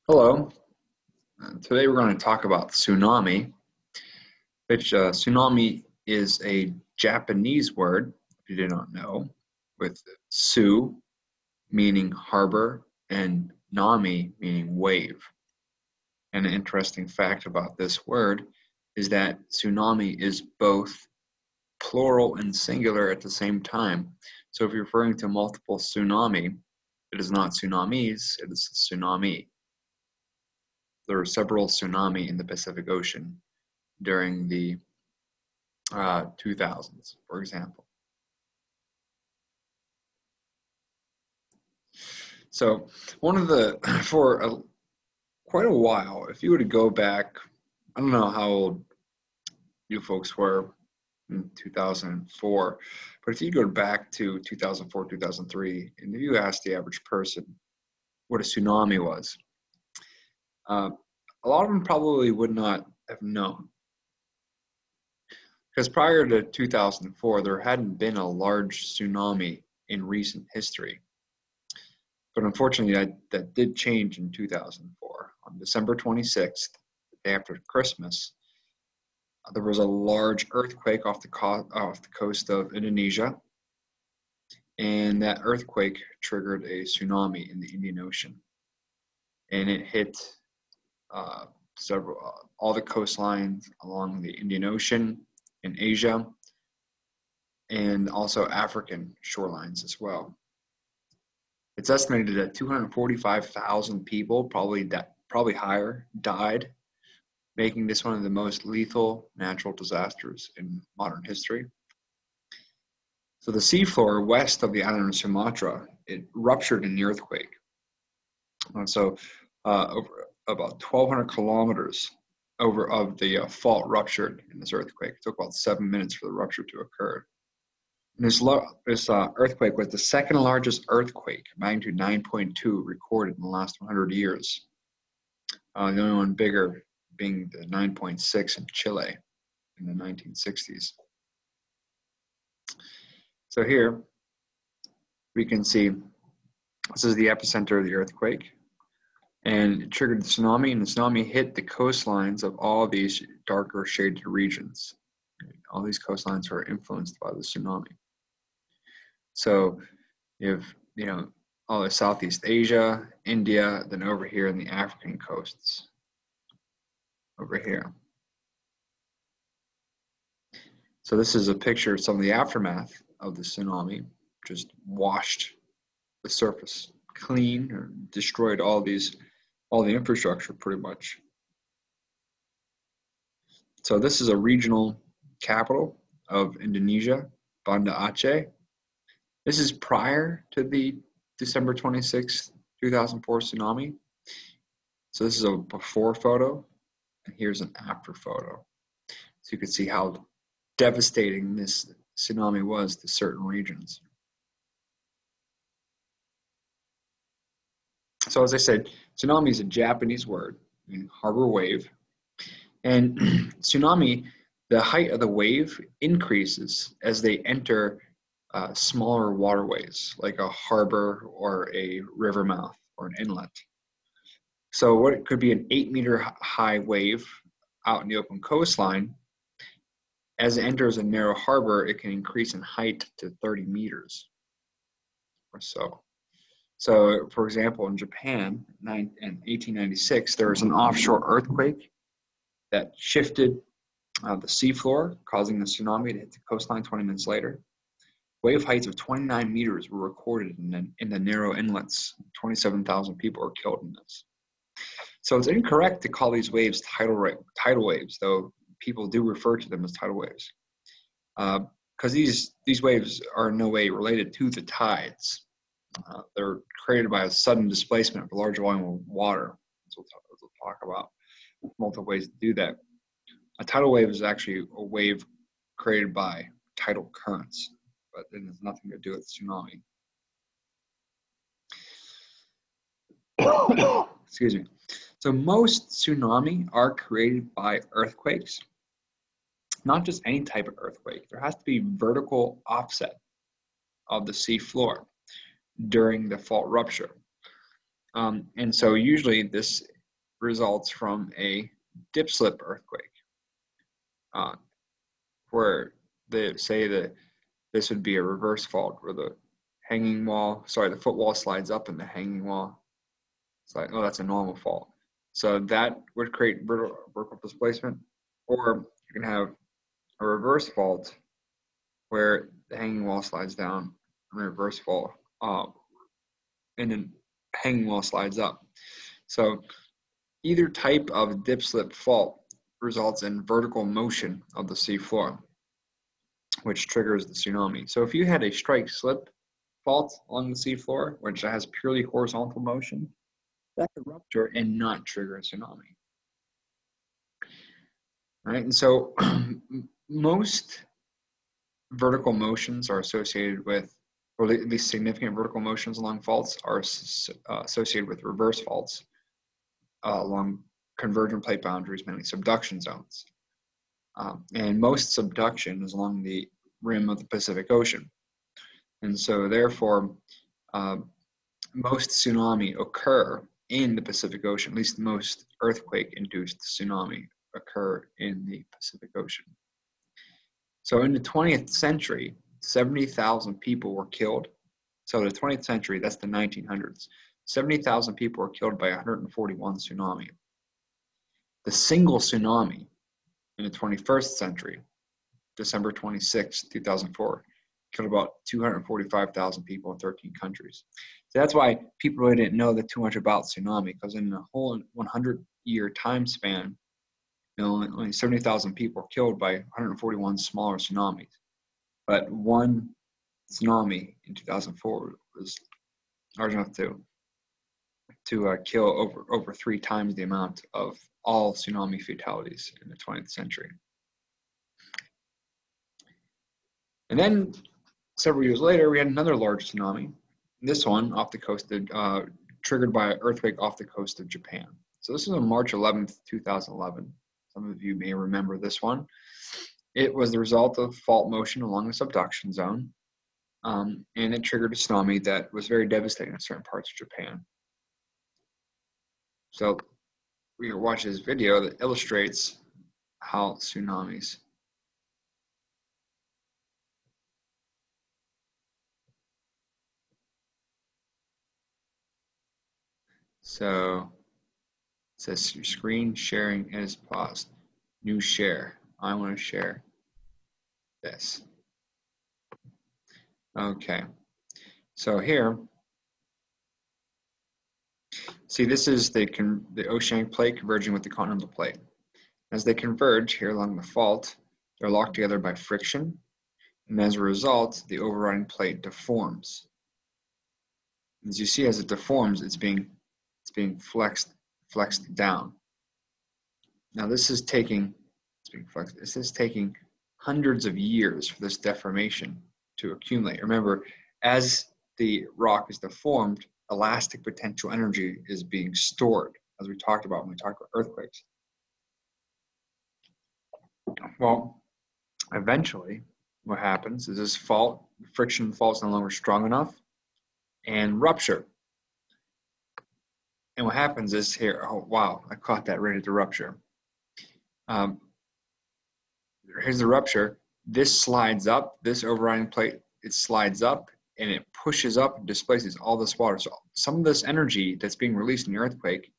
Hello. Today we're going to talk about tsunami, which tsunami is a Japanese word, if you did not know, with su meaning harbor and nami meaning wave. And an interesting fact about this word is that tsunami is both plural and singular at the same time. So if you're referring to multiple tsunami, it is not tsunamis, it is tsunami. There were several tsunami in the Pacific Ocean during the 2000s, for example. So for quite a while, if you were to go back, I don't know how old you folks were in 2004, but if you go back to 2004, 2003, and if you asked the average person what a tsunami was, a lot of them probably would not have known. Because prior to 2004, there hadn't been a large tsunami in recent history. But unfortunately, that did change in 2004. On December 26th, the day after Christmas, there was a large earthquake off the coast of Indonesia, and that earthquake triggered a tsunami in the Indian Ocean, and it hit all the coastlines along the Indian Ocean in Asia, and also African shorelines as well. It's estimated that 245,000 people, probably higher, died, making this one of the most lethal natural disasters in modern history. So the seafloor west of the island of Sumatra, it ruptured in the earthquake. So over about 1,200 kilometers of the fault ruptured in this earthquake. It took about 7 minutes for the rupture to occur. And this earthquake was the second largest earthquake, magnitude 9.2, recorded in the last 100 years. The only one bigger being the 9.6 in Chile in the 1960s. So here we can see this is the epicenter of the earthquake, and it triggered the tsunami, and the tsunami hit the coastlines of all these darker shaded regions. All these coastlines are influenced by the tsunami. So you have, all of Southeast Asia, India, then over here in the African coasts, over here. So this is a picture of some of the aftermath of the tsunami, just washed the surface clean or destroyed all the infrastructure pretty much. So this is a regional capital of Indonesia, Banda Aceh. This is prior to the December 26th, 2004 tsunami. So this is a before photo, and here's an after photo. So you can see how devastating this tsunami was to certain regions. So as I said, tsunami is a Japanese word, meaning harbor wave. And tsunami, the height of the wave increases as they enter smaller waterways, like a harbor or a river mouth or an inlet. So what it could be an 8-meter high wave out in the open coastline, as it enters a narrow harbor, it can increase in height to 30 meters or so. So, for example, in Japan in 1896, there was an offshore earthquake that shifted the seafloor, causing the tsunami to hit the coastline 20 minutes later. Wave heights of 29 meters were recorded in the narrow inlets. 27,000 people were killed in this. So it's incorrect to call these waves tidal waves, though people do refer to them as tidal waves, because these waves are in no way related to the tides. They're created by a sudden displacement of a large volume of water. So we'll talk about multiple ways to do that. A tidal wave is actually a wave created by tidal currents, but it has nothing to do with tsunami. Excuse me. So most tsunami are created by earthquakes, not just any type of earthquake. There has to be vertical offset of the sea floor during the fault rupture. And so usually this results from a dip-slip earthquake, where they say that this would be a reverse fault, where the the footwall slides up and the hanging wall slides. Oh, that's a normal fault. So that would create vertical displacement, or you can have a reverse fault where the hanging wall slides down, and a reverse fault, and then hanging wall slides up. So either type of dip-slip fault results in vertical motion of the seafloor, which triggers the tsunami. So if you had a strike-slip fault along the seafloor, which has purely horizontal motion, that could rupture and not trigger a tsunami. Right? And so most vertical motions are associated with, or at least significant vertical motions along faults are associated with reverse faults along convergent plate boundaries, mainly subduction zones. And most subduction is along the rim of the Pacific Ocean. And so therefore, most tsunami occur in the Pacific Ocean, at least most earthquake-induced tsunami occur in the Pacific Ocean. So in the 20th century, 70,000 people were killed. So the 20th century, that's the 1900s, 70,000 people were killed by 141 tsunami. The single tsunami in the 21st century, December 26, 2004, killed about 245,000 people in 13 countries. So that's why people really didn't know that too much about tsunami, because in the whole 100-year time span, only 70,000 people were killed by 141 smaller tsunamis. But one tsunami in 2004 was large enough to kill over 3 times the amount of all tsunami fatalities in the 20th century. And then several years later, we had another large tsunami. This one off the coast, triggered by an earthquake off the coast of Japan. So this was on March 11th, 2011. Some of you may remember this one. It was the result of fault motion along the subduction zone, and it triggered a tsunami that was very devastating in certain parts of Japan. So we can watch this video that illustrates how tsunamis. So it says screen sharing is paused. New share. I want to share this. Okay. So here, see, this is the oceanic plate converging with the continental plate. As they converge here along the fault, they're locked together by friction, and as a result, the overriding plate deforms. As you see, as it deforms, it's being flexed down. Now this is taking hundreds of years for this deformation to accumulate. Remember, as the rock is deformed, elastic potential energy is being stored, as we talked about when we talked about earthquakes. Well, eventually, what happens is this friction fault is no longer strong enough and rupture. And what happens is here, oh wow, I caught that right at the rupture. Here's the rupture. This slides up, this overriding plate, it slides up and it pushes up and displaces all this water. So some of this energy that's being released in the earthquake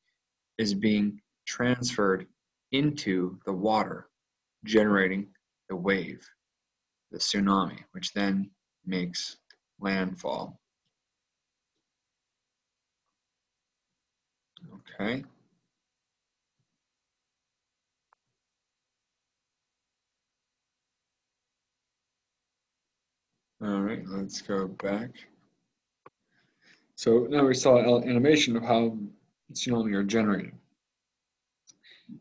is being transferred into the water, generating the wave, the tsunami, which then makes landfall. Okay. All right, let's go back. So now we saw an animation of how tsunami are generated.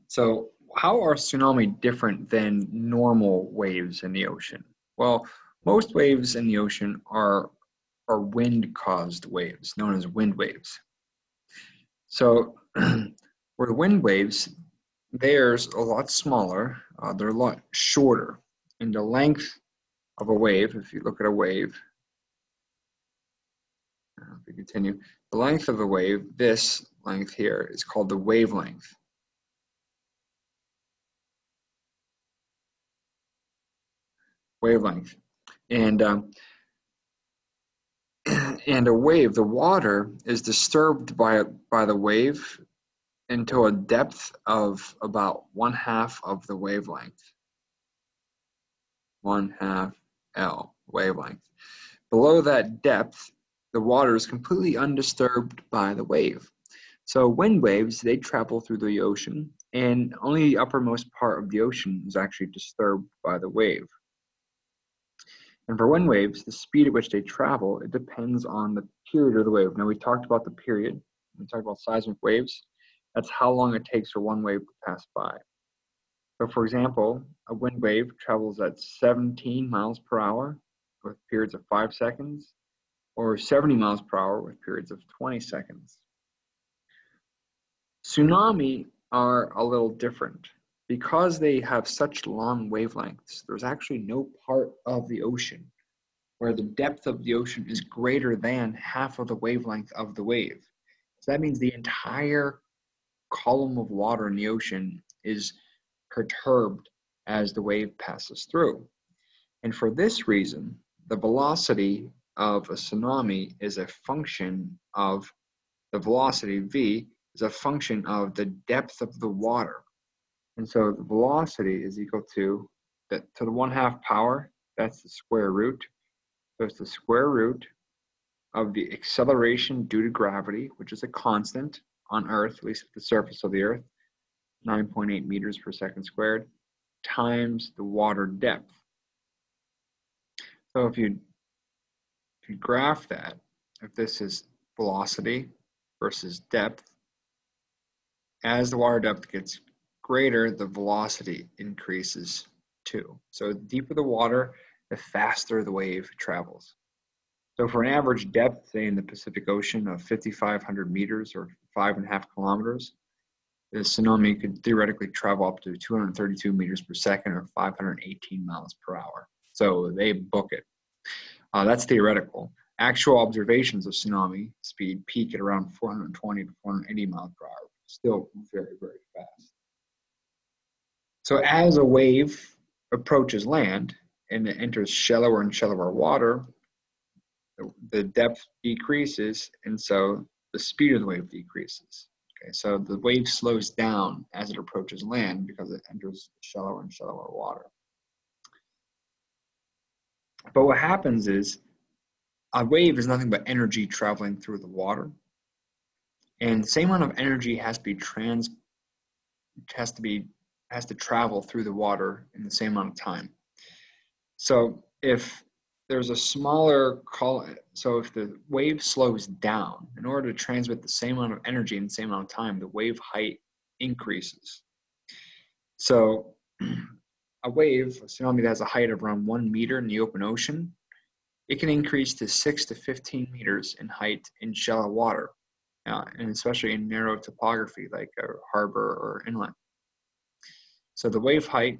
So how are tsunami different than normal waves in the ocean? Well, most waves in the ocean are wind-caused waves, known as wind waves. So where the wind waves, theirs a lot smaller, they're a lot shorter, and the length of a wave, if you look at a wave, if we continue, the length of a wave, this length here is called the wavelength. Wavelength. And and a wave, the water is disturbed by the wave until a depth of about 1/2 of the wavelength. 1/2 L wavelength. Below that depth, the water is completely undisturbed by the wave. So wind waves, they travel through the ocean, and only the uppermost part of the ocean is actually disturbed by the wave. And for wind waves, the speed at which they travel, it depends on the period of the wave. Now, we talked about the period. We talked about seismic waves. That's how long it takes for one wave to pass by. So, for example, a wind wave travels at 17 miles per hour with periods of 5 seconds, or 70 miles per hour with periods of 20 seconds. Tsunami are a little different. Because they have such long wavelengths, there's actually no part of the ocean where the depth of the ocean is greater than half of the wavelength of the wave. So that means the entire column of water in the ocean is perturbed as the wave passes through. And for this reason, the velocity of a tsunami is a function of the velocity v is a function of the depth of the water. And so the velocity is equal to the 1/2 power, that's the square root. So it's the square root of the acceleration due to gravity, which is a constant on Earth, at least at the surface of the Earth, 9.8 meters per second squared, times the water depth. So if you graph that, if this is velocity versus depth, as the water depth gets greater, the velocity increases too. So the deeper the water, the faster the wave travels. So for an average depth, say in the Pacific Ocean of 5,500 meters or 5.5 kilometers, the tsunami could theoretically travel up to 232 meters per second or 518 miles per hour. So they book it. That's theoretical. Actual observations of tsunami speed peak at around 420 to 480 miles per hour. Still very, very fast. So as a wave approaches land and it enters shallower and shallower water, the depth decreases, and so the speed of the wave decreases. Okay, so the wave slows down as it approaches land because it enters shallower and shallower water. But what happens is a wave is nothing but energy traveling through the water, and the same amount of energy has to travel through the water in the same amount of time. So if there's a smaller so if the wave slows down, in order to transmit the same amount of energy in the same amount of time, the wave height increases. So a tsunami that has a height of around 1 meter in the open ocean, it can increase to 6 to 15 meters in height in shallow water, and especially in narrow topography like a harbor or inland. So the wave height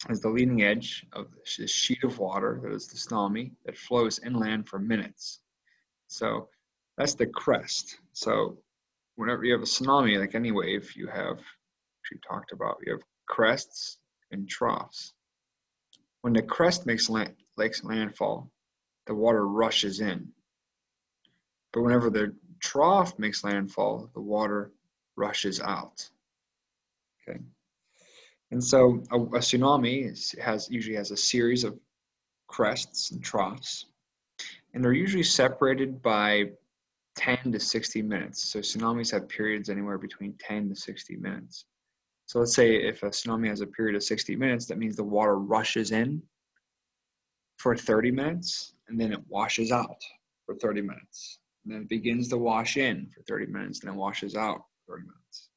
is the leading edge of this sheet of water, that is the tsunami, that flows inland for minutes. So that's the crest. So whenever you have a tsunami, like any wave, you have crests and troughs. When the crest makes landfall, the water rushes in. But whenever the trough makes landfall, the water rushes out. Okay. And so a tsunami usually has a series of crests and troughs, and they're usually separated by 10 to 60 minutes. So tsunamis have periods anywhere between 10 to 60 minutes. So let's say if a tsunami has a period of 60 minutes, that means the water rushes in for 30 minutes, and then it washes out for 30 minutes. And then it begins to wash in for 30 minutes, and then washes out for 30 minutes.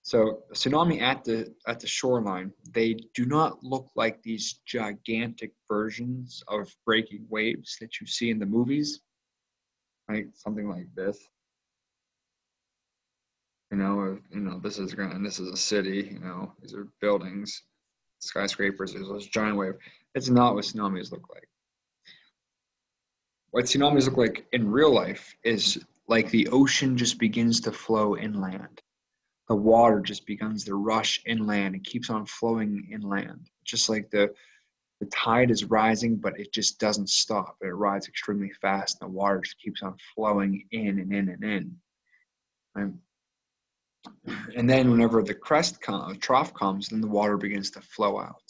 So a tsunami at the shoreline, they do not look like these gigantic versions of breaking waves that you see in the movies, right? Something like this. This is a city. These are buildings, skyscrapers. There's this giant wave. It's not what tsunamis look like. what tsunamis look like in real life is like the ocean just begins to flow inland. The water just begins to rush inland and keeps on flowing inland. Just like the tide is rising, but it just doesn't stop. It rises extremely fast, and the water just keeps on flowing in and in and in. Right? And then whenever the trough comes, then the water begins to flow out.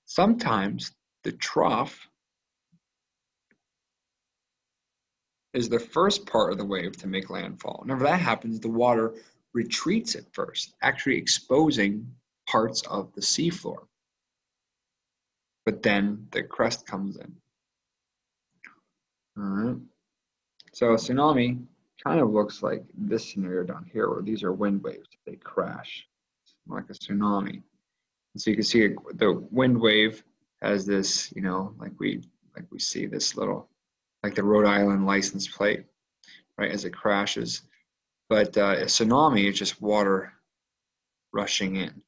Sometimes the trough is the first part of the wave to make landfall. Whenever that happens, the water retreats at first, actually exposing parts of the seafloor. But then the crest comes in. All right. So a tsunami kind of looks like this scenario down here, where these are wind waves. They crash like a tsunami. And so you can see the wind wave has this, like we see this little, like the Rhode Island license plate, right, as it crashes. But a tsunami is just water rushing in.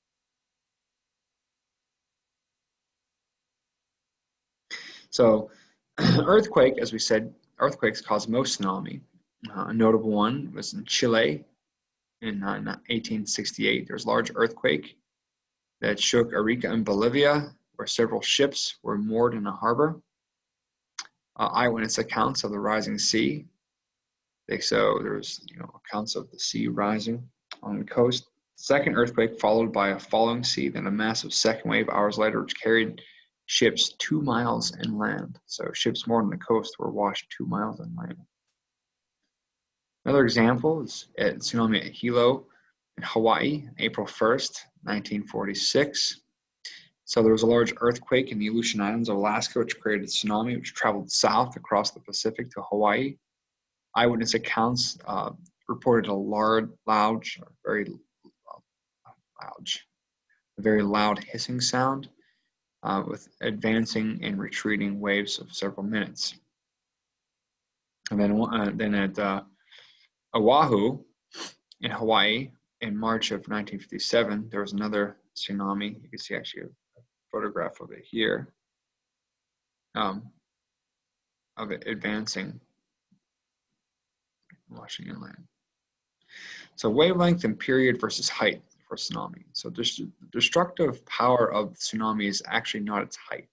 So earthquake, as we said, earthquakes cause most tsunami. A notable one was in Chile in 1868. There was a large earthquake that shook Arica in Bolivia, where several ships were moored in a harbor. Eyewitness accounts of the rising sea. So there was, accounts of the sea rising on the coast. Second earthquake followed by a falling sea, then a massive second wave hours later, which carried ships 2 miles inland. So ships moored on the coast were washed 2 miles inland. Another example is at tsunami at Hilo in Hawaii, April 1st, 1946. So there was a large earthquake in the Aleutian Islands of Alaska, which created a tsunami, which traveled south across the Pacific to Hawaii. Eyewitness accounts reported a very loud hissing sound with advancing and retreating waves of several minutes. And then at Oahu in Hawaii in March of 1957, there was another tsunami. You can see actually a photograph of it here, of it advancing, washing inland. So wavelength and period versus height for tsunami. So the destructive power of tsunami is actually not its height,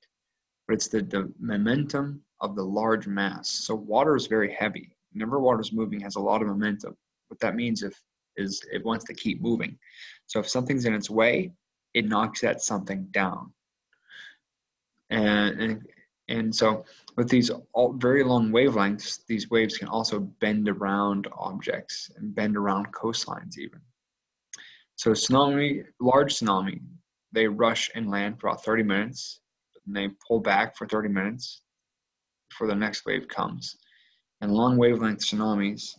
but it's the momentum of the large mass. So water is very heavy. Whenever water is moving, it has a lot of momentum. What that means is it wants to keep moving. So if something's in its way, it knocks that something down. And so with these very long wavelengths, these waves can also bend around objects and bend around coastlines even. So large tsunami, they rush inland for about 30 minutes, and they pull back for 30 minutes before the next wave comes. And long wavelength tsunamis,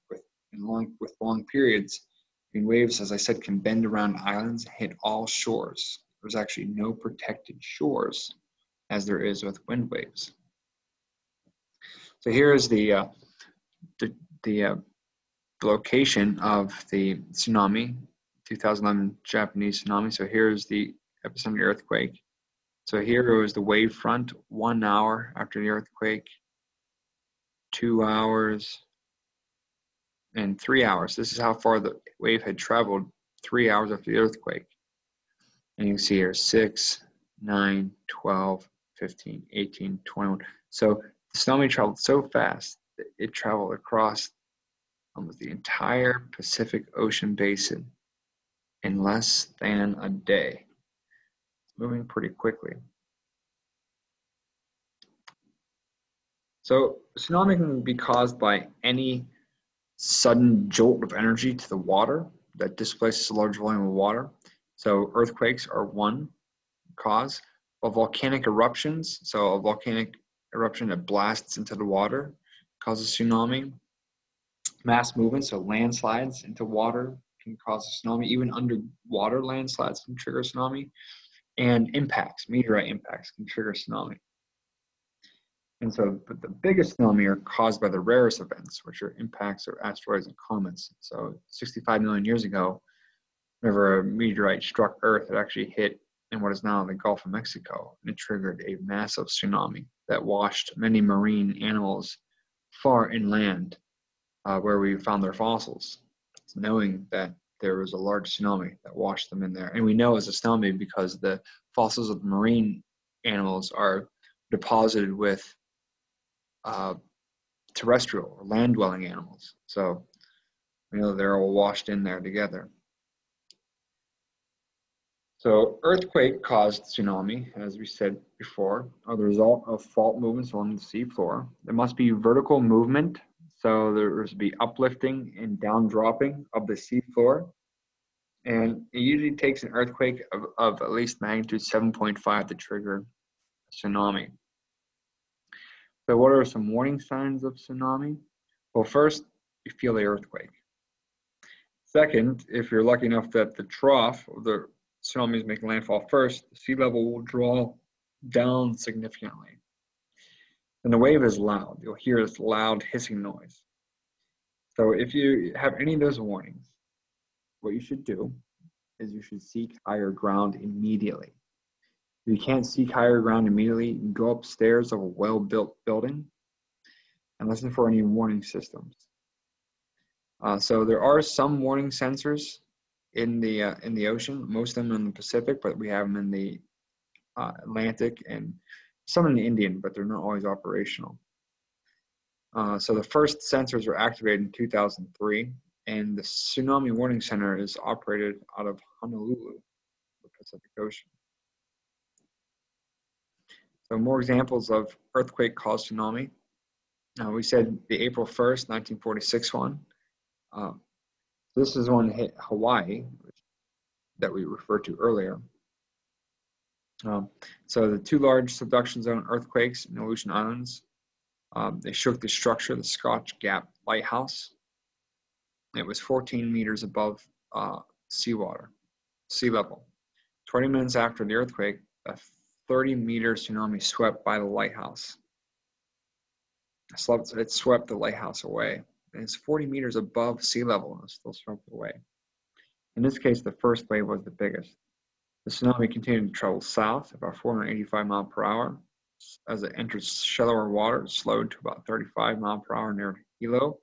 with long periods, waves, as I said, can bend around islands and hit all shores. There's actually no protected shores as there is with wind waves. So here is the location of the tsunami, 2011 Japanese tsunami. So here's the epicenter of the earthquake. So here was the wave front 1 hour after the earthquake, 2 hours, and 3 hours. This is how far the wave had traveled 3 hours after the earthquake. And you can see here 6, 9, 12, 15, 18, 21. So the tsunami traveled so fast that it traveled across almost the entire Pacific Ocean basin in less than a day. It's moving pretty quickly. So tsunami can be caused by any sudden jolt of energy to the water that displaces a large volume of water. So earthquakes are one cause. Of volcanic eruptions, so a volcanic eruption that blasts into the water causes tsunami. Mass movement, so landslides into water can cause a tsunami. Even underwater landslides can trigger tsunami. And impacts, meteorite impacts, can trigger tsunami. And so the biggest tsunami are caused by the rarest events, which are impacts of asteroids and comets. So 65 million years ago, whenever a meteorite struck Earth, it actually hit in what is now the Gulf of Mexico, and it triggered a massive tsunami that washed many marine animals far inland where we found their fossils, knowing that there was a large tsunami that washed them in there. And we know it's a tsunami because the fossils of the marine animals are deposited with terrestrial or land-dwelling animals. So we know they're all washed in there together. So earthquake caused tsunami, as we said before, are the result of fault movements along the sea floor. There must be vertical movement, so there must be uplifting and down dropping of the sea floor. And it usually takes an earthquake of at least magnitude 7.5 to trigger a tsunami. So what are some warning signs of tsunami? Well, first, you feel the earthquake. Second, if you're lucky enough that the trough of the tsunami is making landfall first, the sea level will draw down significantly. And the wave is loud. You'll hear this loud hissing noise. So if you have any of those warnings, what you should do is you should seek higher ground immediately. If you can't seek higher ground immediately, you can go upstairs of a well-built building and listen for any warning systems. So there are some warning sensors in the ocean, most of them in the Pacific, but we have them in the Atlantic and some in the Indian, but they're not always operational. So the first sensors were activated in 2003, and the Tsunami Warning Center is operated out of Honolulu, the Pacific Ocean. So more examples of earthquake-caused tsunami. We said the April 1st, 1946 one. This is one that hit Hawaii that we referred to earlier. So the two large subduction zone earthquakes in Aleutian Islands, they shook the structure of the Scotch Gap Lighthouse. It was 14 meters above sea level. 20 minutes after the earthquake, a 30-meter tsunami swept by the lighthouse. It swept the lighthouse away. And it's 40 meters above sea level and it still swept it away. In this case, the first wave was the biggest. The tsunami continued to travel south about 485 miles per hour. As it entered shallower water, it slowed to about 35 miles per hour near Hilo,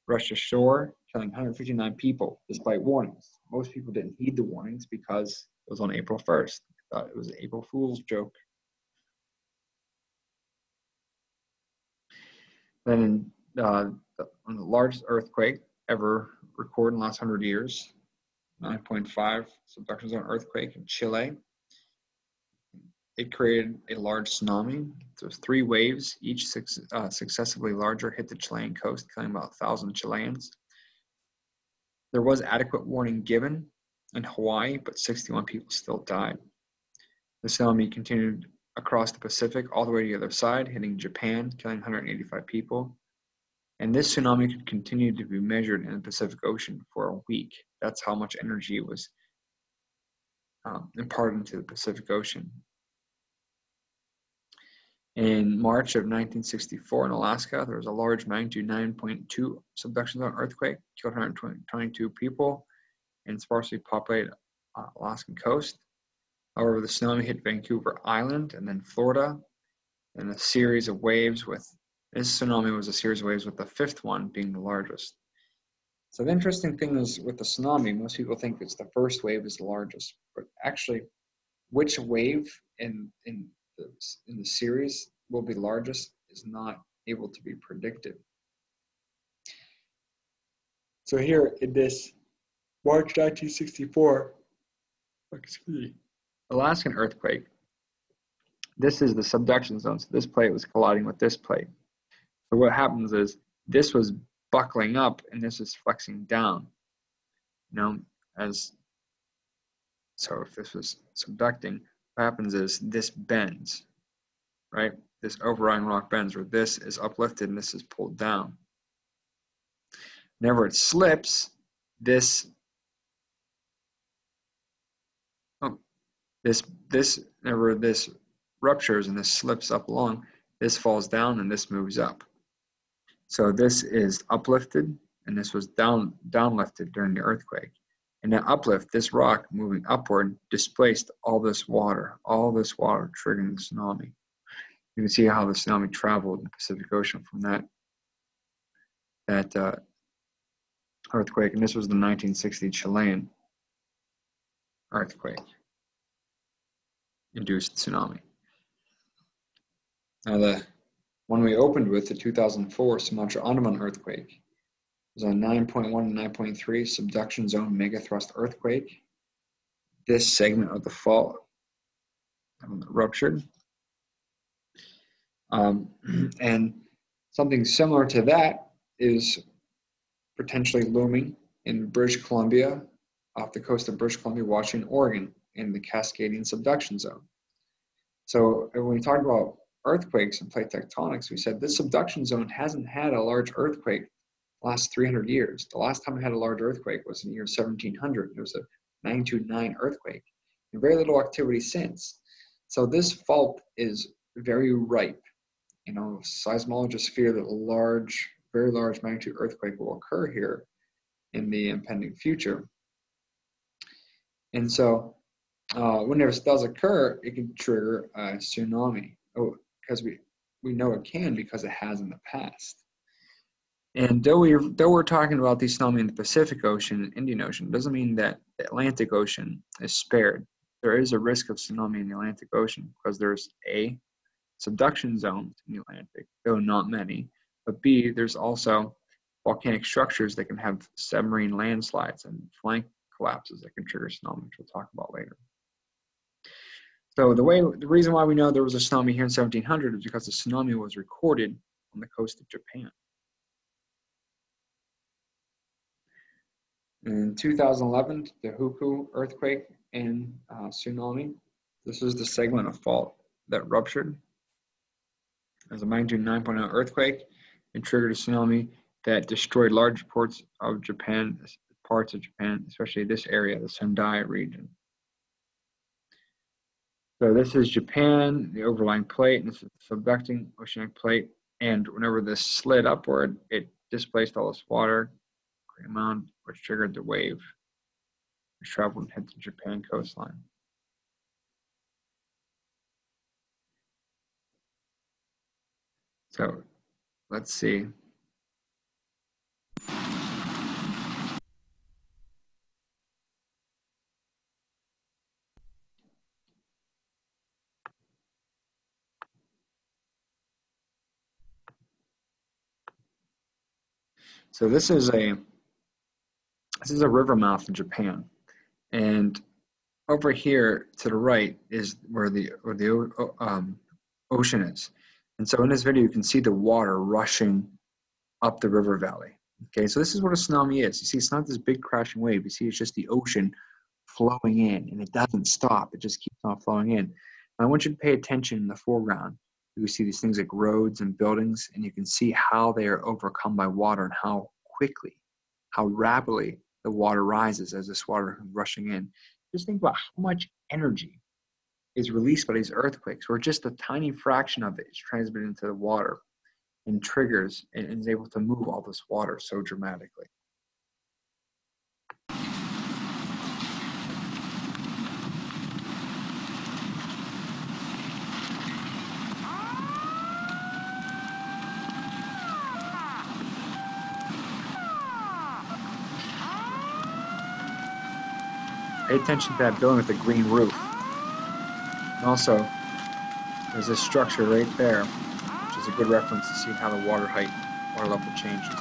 rushed ashore, killing 159 people despite warnings. Most people didn't heed the warnings because it was on April 1st. They thought it was an April Fool's joke. Then on the largest earthquake ever recorded in the last 100 years, 9.5 subduction zone earthquake in Chile. It created a large tsunami. So 3 waves, each successively larger, hit the Chilean coast, killing about 1,000 Chileans. There was adequate warning given in Hawaii, but 61 people still died. The tsunami continued across the Pacific all the way to the other side, hitting Japan, killing 185 people. And this tsunami could continue to be measured in the Pacific Ocean for a week. That's how much energy was imparted into the Pacific Ocean. In March of 1964 in Alaska, there was a large magnitude 9.2 subduction zone earthquake, killed 122 people in sparsely populated Alaskan coast. However, the tsunami hit Vancouver Island and then Florida, and a series of waves this tsunami was a series of waves with the 5th one being the largest. So the interesting thing is with the tsunami, most people think it's the first wave is the largest, but actually which wave in the series will be largest is not able to be predicted. So here in this March 1964, Alaskan earthquake, this is the subduction zone. So this plate was colliding with this plate. So what happens is this was buckling up and this is flexing down. So if this was subducting, what happens is this bends, right? This overlying rock bends, where this is uplifted and this is pulled down. Whenever it slips, whenever this ruptures and this slips up along, this falls down and this moves up. So this is uplifted and this was downlifted during the earthquake. And that uplift, this rock moving upward, displaced all this water triggering the tsunami. You can see how the tsunami traveled in the Pacific Ocean from that earthquake, and this was the 1960 Chilean earthquake induced tsunami. Now the one we opened with, the 2004 Sumatra Andaman earthquake, was a 9.1 and 9.3 subduction zone megathrust earthquake. This segment of the fault ruptured. And something similar to that is potentially looming in British Columbia, off the coast of British Columbia, Washington, Oregon, in the Cascadian subduction zone. So when we talk about earthquakes and plate tectonics, we said this subduction zone hasn't had a large earthquake the last 300 years. The last time it had a large earthquake was in the year 1700. It was a magnitude 9 earthquake, and very little activity since. So this fault is very ripe. You know, seismologists fear that a large, very large magnitude earthquake will occur here in the impending future. And so when this does occur, it can trigger a tsunami. Oh, because we know it can because it has in the past. And though we're talking about these tsunami in the Pacific Ocean and Indian Ocean, doesn't mean that the Atlantic Ocean is spared. There is a risk of tsunami in the Atlantic Ocean because there's A, subduction zones in the Atlantic, though not many, but B, there's also volcanic structures that can have submarine landslides and flank collapses that can trigger tsunami, which we'll talk about later. So the reason why we know there was a tsunami here in 1700 is because the tsunami was recorded on the coast of Japan. In 2011, the Huku earthquake and tsunami. This is the segment of fault that ruptured as a magnitude 9.0 earthquake and triggered a tsunami that destroyed large parts of Japan, especially this area, the Sendai region. So this is Japan, the overlying plate, and this is the subducting oceanic plate. And whenever this slid upward, it displaced all this water, great amount, which triggered the wave, which traveled and hit the Japan coastline. So let's see. So this is a river mouth in Japan, and over here to the right is where the ocean is. And so in this video, you can see the water rushing up the river valley. Okay, so this is what a tsunami is. You see, it's not this big crashing wave. You see, it's just the ocean flowing in, and it doesn't stop. It just keeps on flowing in. And I want you to pay attention in the foreground. You see these things like roads and buildings, and you can see how they are overcome by water and how quickly, how rapidly the water rises as this water is rushing in. Just think about how much energy is released by these earthquakes, where just a tiny fraction of it is transmitted into the water and triggers and is able to move all this water so dramatically. Pay attention to that building with the green roof. And also, there's this structure right there, which is a good reference to see how the water level changes.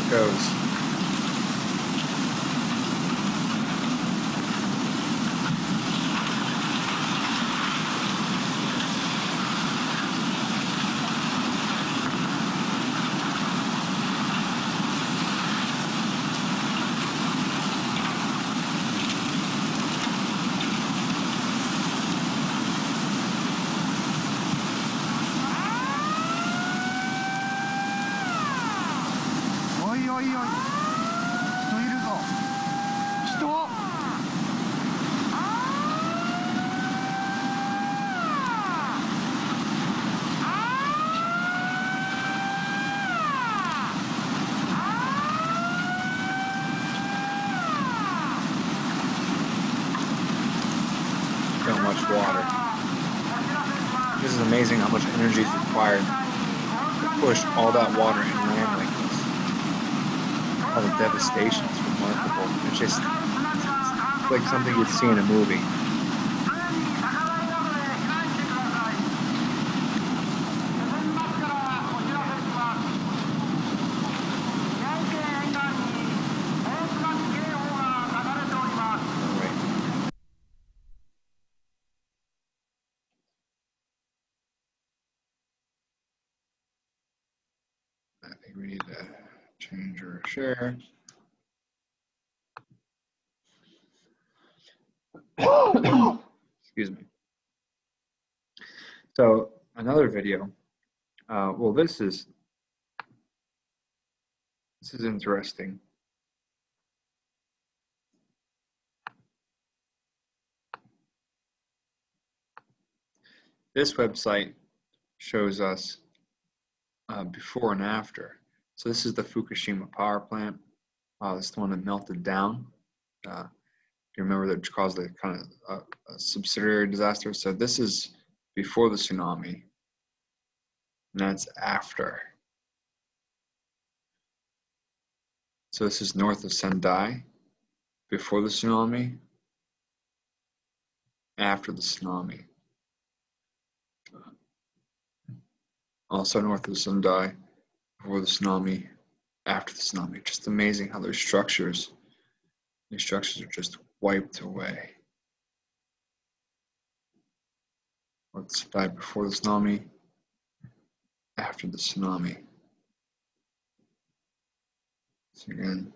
it goes. So much water. This is amazing how much energy is required to push all that water inland like this. All the devastation is remarkable. It's just like something you'd see in a movie. I think we need to change our share. Excuse me. So another video. Well, this is interesting. This website shows us before and after. So this is the Fukushima power plant. This is the one that melted down. You remember that caused a kind of a subsidiary disaster. So this is before the tsunami, and that's after. So this is north of Sendai, before the tsunami, after the tsunami. Also north of Sendai, before the tsunami, after the tsunami. Just amazing how these structures are just wiped away. Let's die before the tsunami, after the tsunami. So again,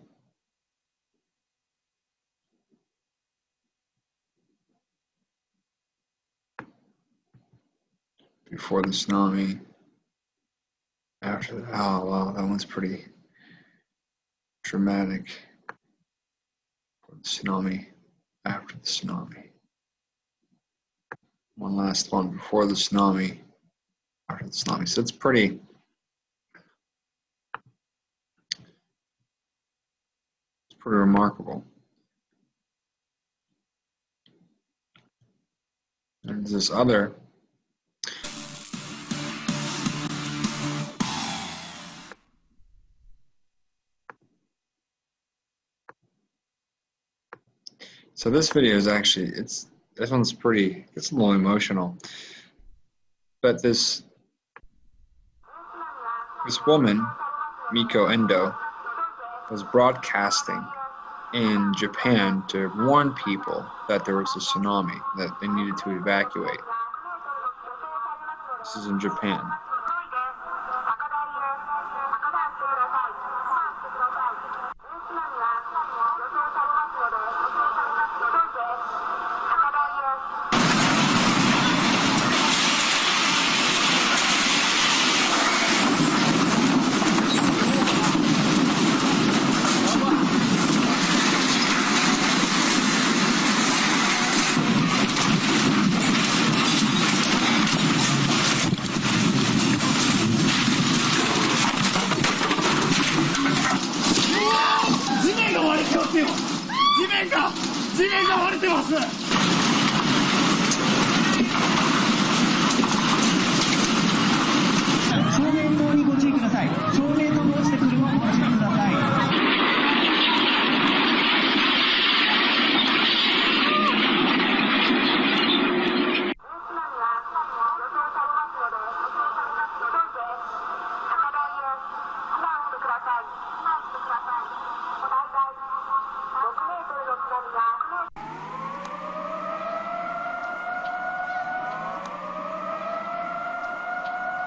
before the tsunami, after the, oh wow, that one's pretty dramatic. Before the tsunami, after the tsunami. One last one, before the tsunami, after the tsunami. So it's pretty remarkable. And there's this other so this video is actually, this one's pretty, it's a little emotional. But this woman, Miko Endo, was broadcasting in Japan to warn people that there was a tsunami, that they needed to evacuate. This is in Japan.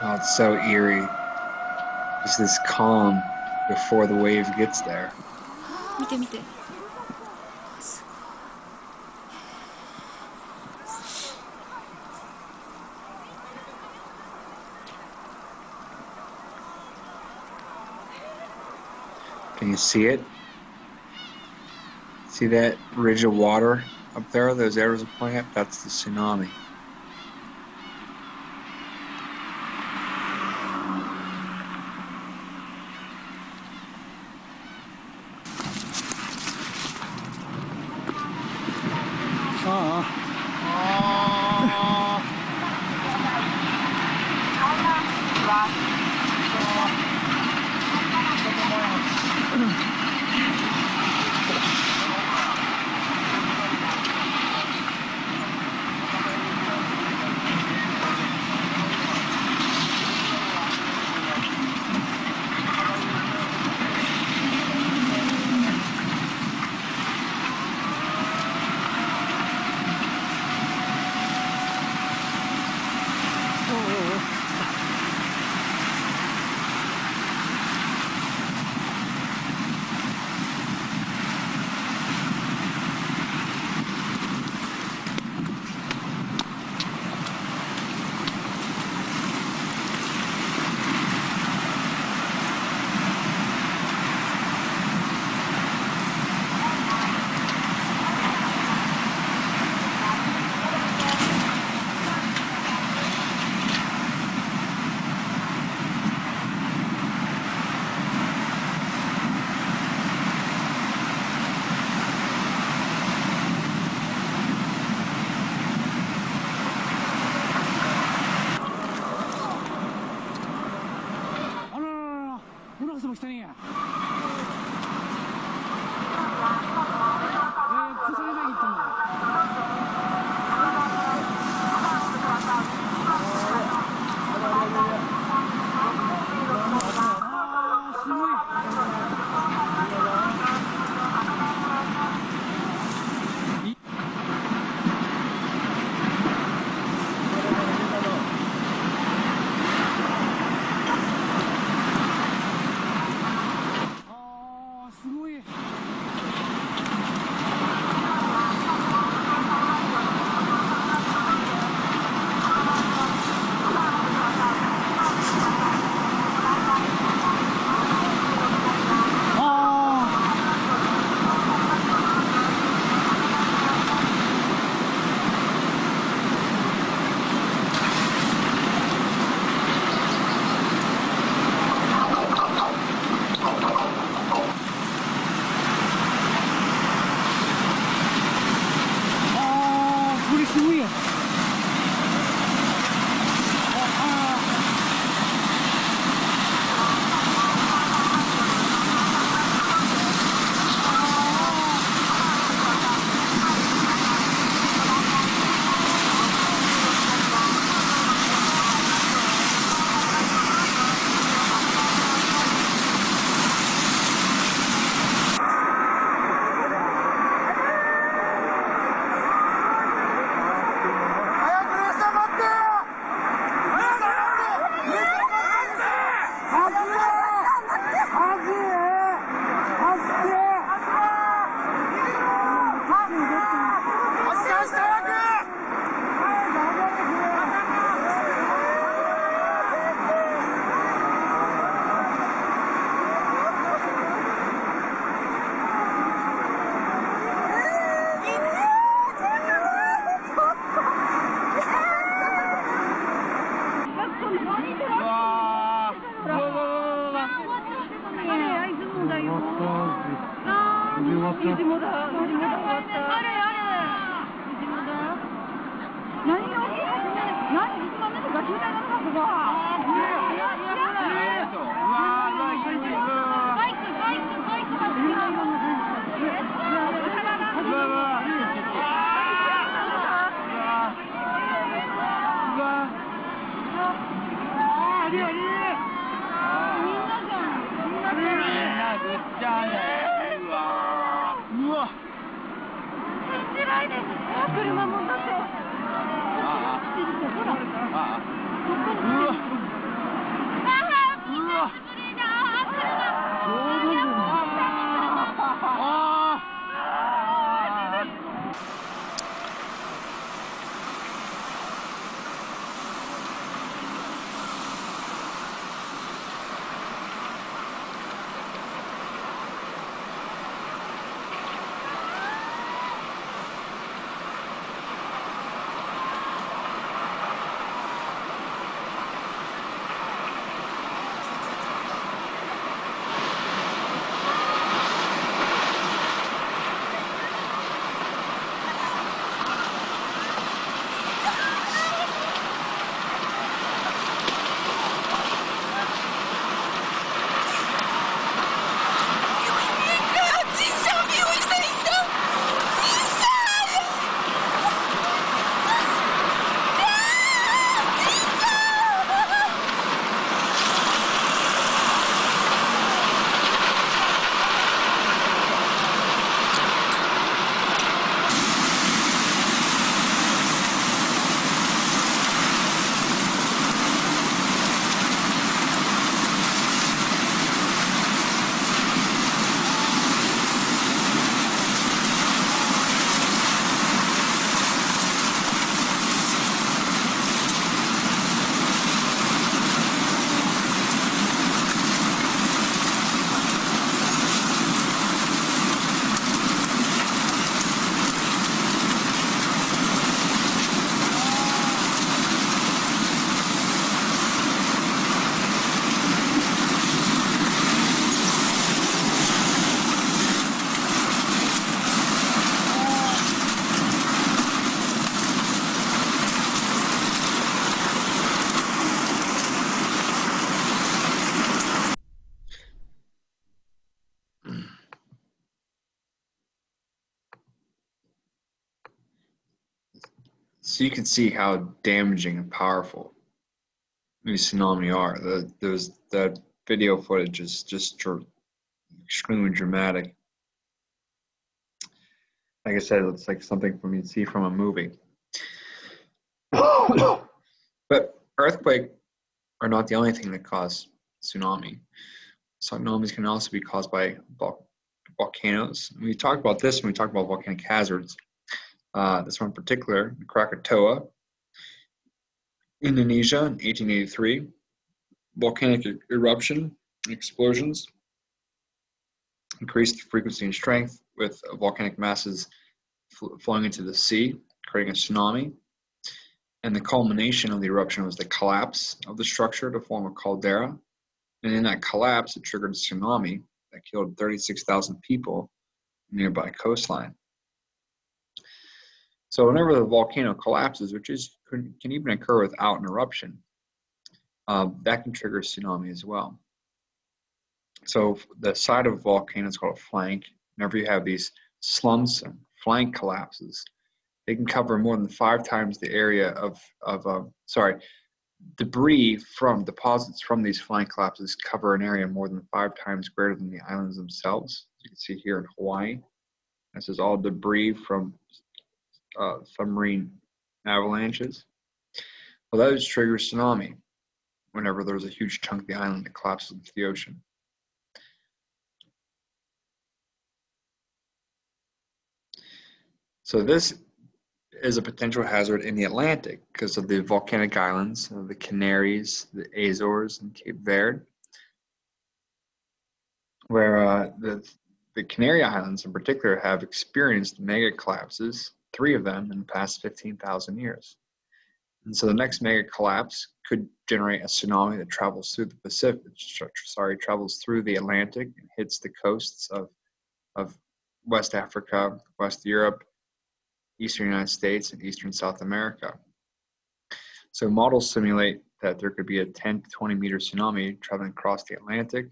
Oh, it's so eerie. Just this calm before the wave gets there. 見て見て。Can you see it? See that ridge of water up there? Those arrows are pointing up? That's the tsunami.車もだって。ほら。So you can see how damaging and powerful these tsunami are. The video footage is just extremely dramatic. Like I said, it's like something from you'd see from a movie. But earthquake are not the only thing that cause tsunami. Tsunamis can also be caused by volcanoes. We talked about this when we talked about volcanic hazards. This one in particular, Krakatoa, Indonesia in 1883. Volcanic eruption, explosions, increased frequency and strength with volcanic masses flowing into the sea, creating a tsunami. And the culmination of the eruption was the collapse of the structure to form a caldera. And in that collapse, it triggered a tsunami that killed 36,000 people nearby coastline. So whenever the volcano collapses, which can even occur without an eruption, that can trigger a tsunami as well. So the side of a volcano is called a flank. Whenever you have these slumps and flank collapses, they can cover more than 5 times the area of debris from deposits from these flank collapses cover an area more than 5 times greater than the islands themselves. As you can see here in Hawaii, this is all debris from submarine avalanches. Well, that just triggers tsunami whenever there's a huge chunk of the island that collapses into the ocean. So this is a potential hazard in the Atlantic because of the volcanic islands, the Canaries, the Azores, and Cape Verde, where the Canary Islands in particular have experienced mega collapses, 3 of them in the past 15,000 years. And so the next mega collapse could generate a tsunami that travels through the travels through the Atlantic and hits the coasts of West Africa, West Europe, Eastern United States, and Eastern South America. So models simulate that there could be a 10 to 20 meter tsunami traveling across the Atlantic.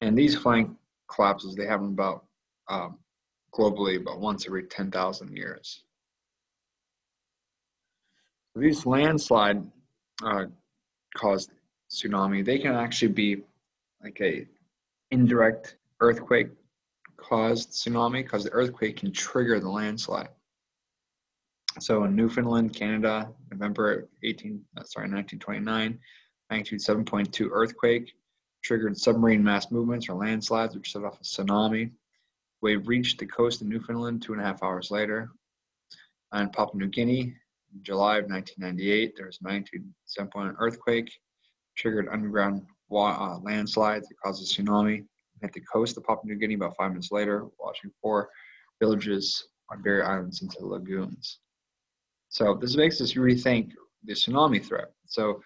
And these flank collapses, they happen about globally about once every 10,000 years. These landslide caused tsunami, they can actually be like a indirect earthquake caused tsunami because the earthquake can trigger the landslide. So in Newfoundland, Canada, November 1929, magnitude 7.2 earthquake triggered submarine mass movements or landslides, which set off a tsunami. Wave reached the coast of Newfoundland 2.5 hours later. In Papua New Guinea, in July of 1998, there was a magnitude 7.1 earthquake, triggered underground landslides that caused a tsunami. Hit the coast of Papua New Guinea about 5 minutes later, washing 4 villages on Berry Islands into lagoons. So this makes us rethink the tsunami threat. So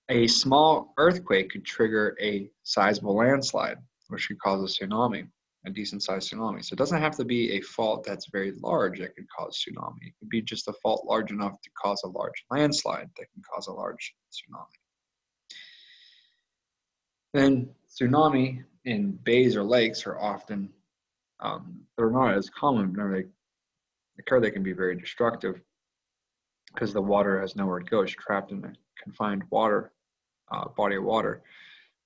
a small earthquake could trigger a sizable landslide, which could cause a tsunami, a decent sized tsunami. So it doesn't have to be a fault that's very large that could cause tsunami. It could be just a fault large enough to cause a large landslide that can cause a large tsunami. Then tsunami in bays or lakes are often, they're not as common. Whenever they occur, they can be very destructive because the water has nowhere to go. It's trapped in a confined water, body of water.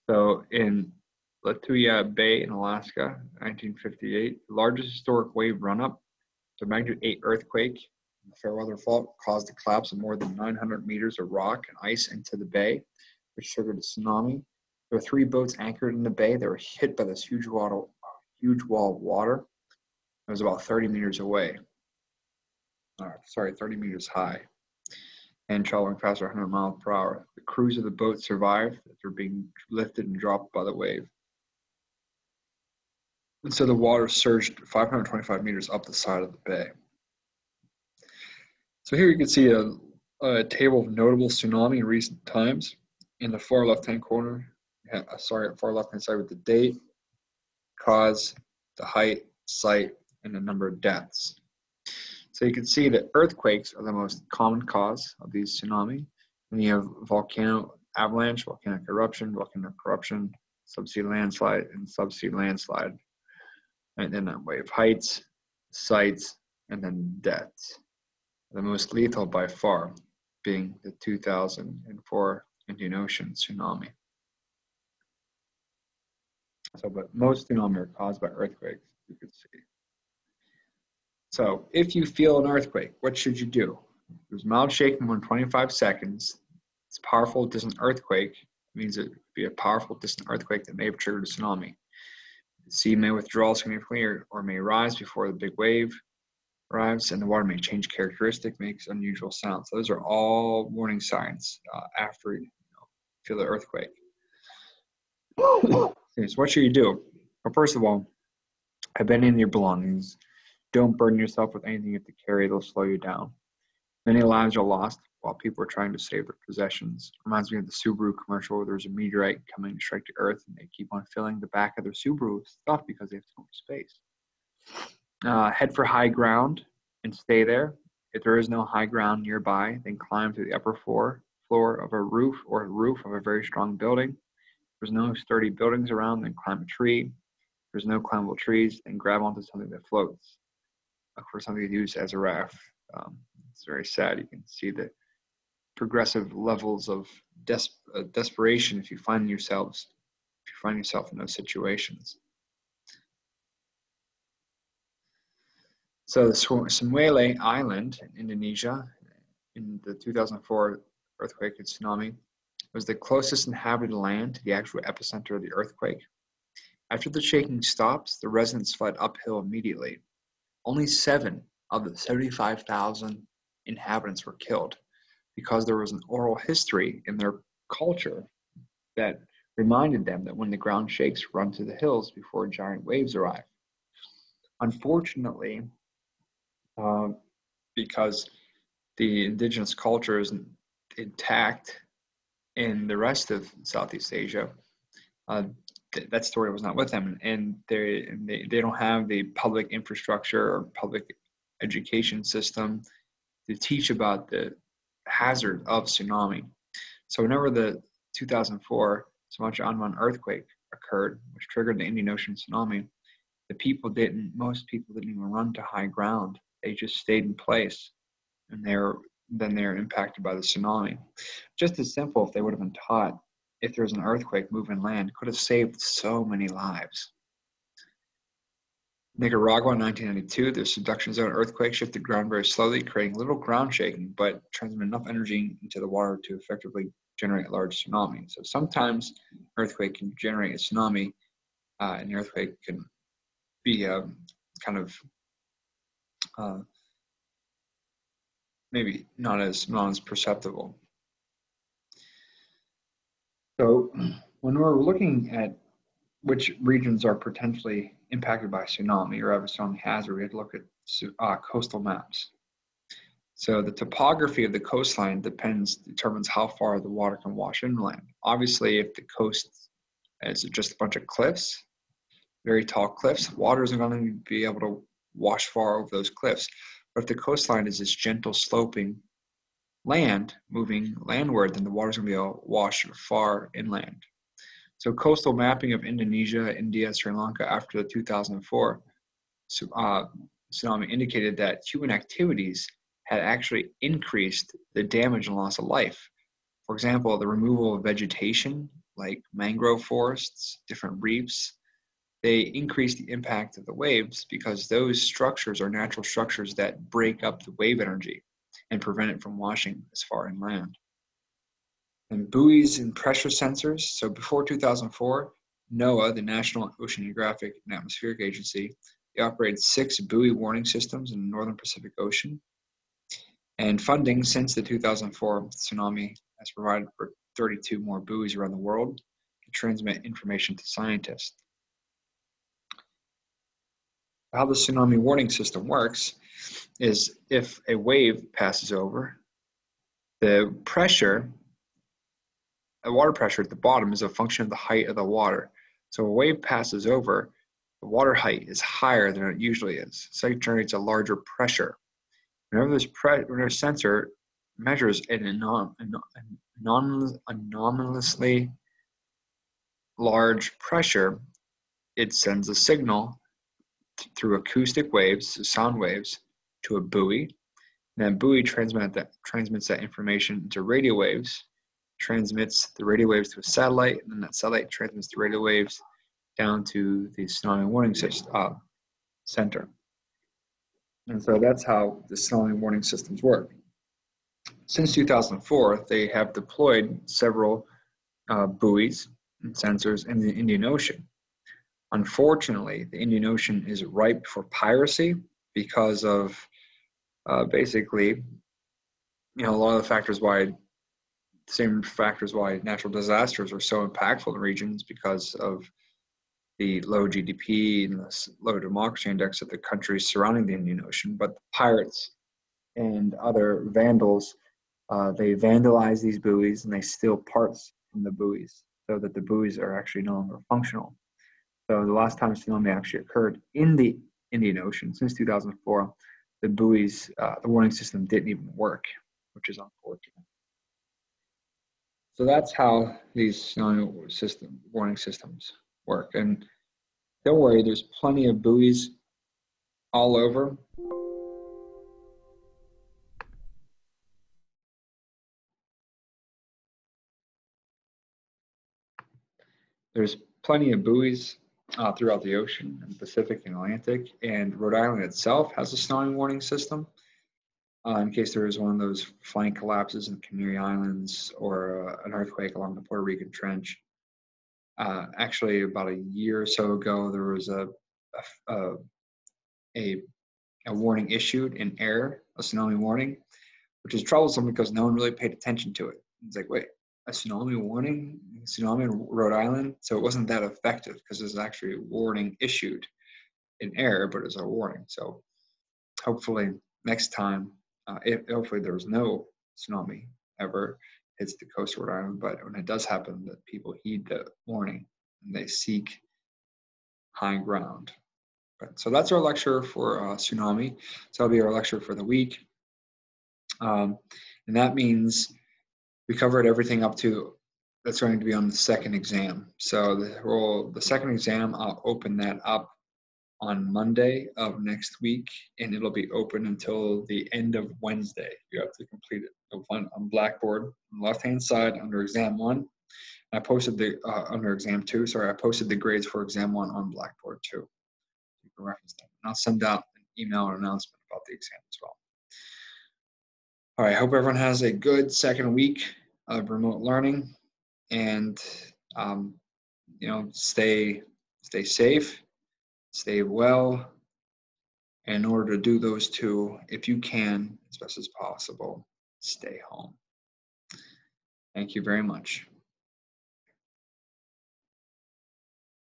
So in Lituya Bay in Alaska, 1958, the largest historic wave run-up, the magnitude 8 earthquake, the Fairweather Fault caused the collapse of more than 900 meters of rock and ice into the bay, which triggered a tsunami. There were 3 boats anchored in the bay that were hit by this huge wall of water. It was about 30 meters away. 30 meters high, and traveling faster 100 miles per hour. The crews of the boat survived as they were being lifted and dropped by the wave. And so the water surged 525 meters up the side of the bay. So here you can see a table of notable tsunami in recent times. In the far left-hand corner, far left-hand side with the date, cause, the height, site, and the number of deaths. So you can see that earthquakes are the most common cause of these tsunami. And you have volcano avalanche, volcanic eruption, subsea landslide, and subsea landslide. And then that wave heights, sites, and then deaths. the most lethal by far being the 2004 Indian Ocean tsunami. So, but most tsunamis are caused by earthquakes, you can see. So, if you feel an earthquake, what should you do? There's mild shaking within 25 seconds. It's powerful, distant earthquake. It means it would be a powerful, distant earthquake that may have triggered a tsunami. The sea may withdraw significantly or may rise before the big wave arrives, and the water may change characteristic, makes unusual sounds. Those are all warning signs after you feel the earthquake. So what should you do? Well, first of all, abandon your belongings. Don't burden yourself with anything you have to carry. They'll slow you down. Many lives are lost while people are trying to save their possessions. Reminds me of the Subaru commercial where there's a meteorite coming to strike the earth, and they keep on filling the back of their Subaru with stuff because they have so much space. Head for high ground and stay there. If there is no high ground nearby, then climb to the upper floor of a roof or roof of a very strong building. If there's no sturdy buildings around, then climb a tree. If there's no climbable trees, then grab onto something that floats. Look for something to use as a raft. It's very sad. You can see the progressive levels of desperation if you find yourself in those situations. So the Sumele Island in Indonesia in the 2004 earthquake and tsunami was the closest inhabited land to the actual epicenter of the earthquake. After the shaking stops, the residents fled uphill immediately. Only 7 of the 75,000 inhabitants were killed because there was an oral history in their culture that reminded them that when the ground shakes, run to the hills before giant waves arrive. Unfortunately, because the indigenous culture isn't intact in the rest of Southeast Asia, that story was not with them, and they don't have the public infrastructure or public education system to teach about the hazard of tsunami. So whenever the 2004 Sumatra-Andaman earthquake occurred, which triggered the Indian Ocean tsunami, most people didn't even run to high ground. They just stayed in place, and then they're impacted by the tsunami. Just as simple, if they would have been taught, if there was an earthquake, move inland, could have saved so many lives. Nicaragua in 1992, the subduction zone earthquake shifted the ground very slowly, creating little ground shaking, but transmitted enough energy into the water to effectively generate a large tsunami. So sometimes earthquake can generate a tsunami, and the earthquake can be kind of maybe not as perceptible. So when we're looking at which regions are potentially impacted by tsunami or have a tsunami hazard, we have to look at coastal maps. So the topography of the coastline determines how far the water can wash inland. Obviously, if the coast is just a bunch of cliffs, very tall cliffs, water isn't going to be able to wash far over those cliffs. But if the coastline is this gentle sloping land moving landward, then the water is going to be able to wash far inland. So coastal mapping of Indonesia, India, Sri Lanka after the 2004 tsunami indicated that human activities had actually increased the damage and loss of life. For example, the removal of vegetation like mangrove forests, different reefs, they increase the impact of the waves because those structures are natural structures that break up the wave energy and prevent it from washing as far inland. And buoys and pressure sensors. So before 2004, NOAA, the National Oceanographic and Atmospheric Agency, they operated 6 buoy warning systems in the Northern Pacific Ocean. And funding since the 2004 tsunami has provided for 32 more buoys around the world to transmit information to scientists. How the tsunami warning system works is if a wave passes over, the water pressure at the bottom is a function of the height of the water. So a wave passes over, the water height is higher than it usually is. So it generates a larger pressure. Whenever a sensor measures an anomalously large pressure, it sends a signal through acoustic waves, sound waves, to a buoy. And that buoy transmits that information to radio waves, transmits the radio waves to a satellite, and then that satellite transmits the radio waves down to the tsunami warning center. And so that's how the tsunami warning systems work. Since 2004, they have deployed several buoys and sensors in the Indian Ocean. Unfortunately, the Indian Ocean is ripe for piracy because of basically, a lot of the factors why, same factors why natural disasters are so impactful in regions, because of the low GDP and the low democracy index of the countries surrounding the Indian Ocean. But the pirates and other vandals, they vandalize these buoys and they steal parts from the buoys so that the buoys are actually no longer functional. So the last time tsunami actually occurred in the Indian Ocean, since 2004, the buoys, the warning system didn't even work, which is unfortunate. So that's how these tsunami warning systems work. And don't worry, there's plenty of buoys all over. There's plenty of buoys throughout the ocean, in the Pacific and Atlantic, and Rhode Island itself has a tsunami warning system in case there is one of those flank collapses in the Canary Islands or an earthquake along the Puerto Rican Trench. Actually, about a year or so ago, there was a warning issued in air, a tsunami warning, which is troublesome because no one really paid attention to it. It's like, wait, a tsunami warning, tsunami in Rhode Island? So it wasn't that effective because there's actually a warning issued in air, but it's a warning. So hopefully next time, hopefully there's no tsunami ever hits the coast of Rhode Island, but when it does happen, that people heed the warning and they seek high ground. So that's our lecture for tsunami. So that'll be our lecture for the week. And that means we covered everything up to that's going to be on the second exam. So the second exam, I'll open that up on Monday of next week, and it'll be open until the end of Wednesday. You have to complete it. You'll find on Blackboard on the left-hand side under exam 1. I posted the under exam 2. Sorry, I posted the grades for exam 1 on Blackboard too. You can reference them. And I'll send out an email or announcement about the exam as well. All right, I hope everyone has a good second week of remote learning, and stay safe, stay well. And in order to do those two, if you can, as best as possible, stay home. Thank you very much.